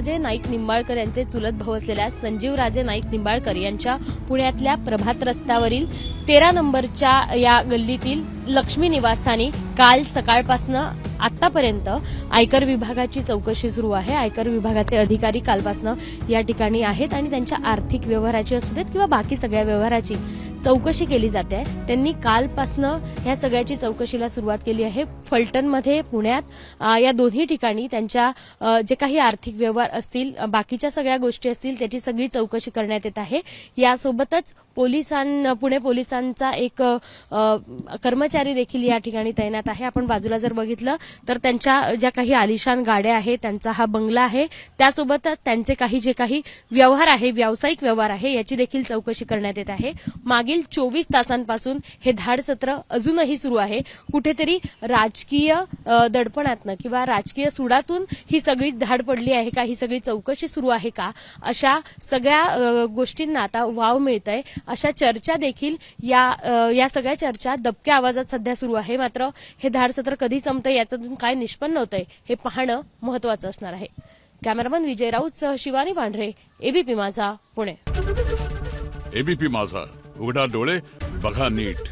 राजे नाईक निंबाळकर यांचे चुलत भाऊ असलेल्या संजीव राजे नाईक निंबाळकर यांच्या पुण्यातल्या प्रभात रस्त्यावरील 13 नंबरच्या या गल्लीतील लक्ष्मी निवासस्थानी काल सकाळपासनं आतापर्यंत आयकर विभागाची चौकशी सुरू आहे। आयकर विभागाचे अधिकारी कालपासनं या ठिकाणी आहेत आणि त्यांच्या आर्थिक व्यवहाराची असू देत किंवा बाकी सगळ्या व्यवहाराची चौकशी केली जाते आहे। त्यांनी कालपासनं ह्या सगळ्याची चौकशीला सुरुवात केली आहे। फलटणमध्ये पुण्यात या दोन्ही ठिकाणी त्यांच्या जे काही आर्थिक व्यवहार असतील बाकीच्या सगळ्या गोष्टी असतील त्याची सगळी चौकशी करण्यात येत आहे। यासोबतच पुणे पोलिसांचा एक कर्मचारी देखील या ठिकाणी तैनात आहे। आपण बाजूला जर बघितलं तर त्यांच्या ज्या काही आलिशान गाड्या आहेत त्यांचा हा बंगला आहे, त्यासोबतच त्यांचे जे काही व्यवहार आहे व्यावसायिक व्यवहार आहे याची देखील चौकशी करण्यात येत आहे। मागील 24 तासांपासून हे धाड सत्र अजूनही सुरू आहे। कुठेतरी राजकीय दडपणातनं किंवा राजकीय सुडातून ही सगळी धाड पडली आहे का, ही सगळी चौकशी सुरू आहे का, अशा सगळ्या गोष्टींना आता वाव मिळतंय। अशा चर्चा देखील या सगळ्या चर्चा दबक्या आवाजात सध्या सुरू आहे। मात्र हे धाड सत्र कधी संपतंय यातून काय निष्पन्न होतंय हे पाहणं महत्त्वाचं असणार आहे। कॅमेरामन विजय राऊतसह शिवानी पांढरे, एबीपी माझा, पुणे। एबीपी माझा, उघडा डोळे बघा नीट।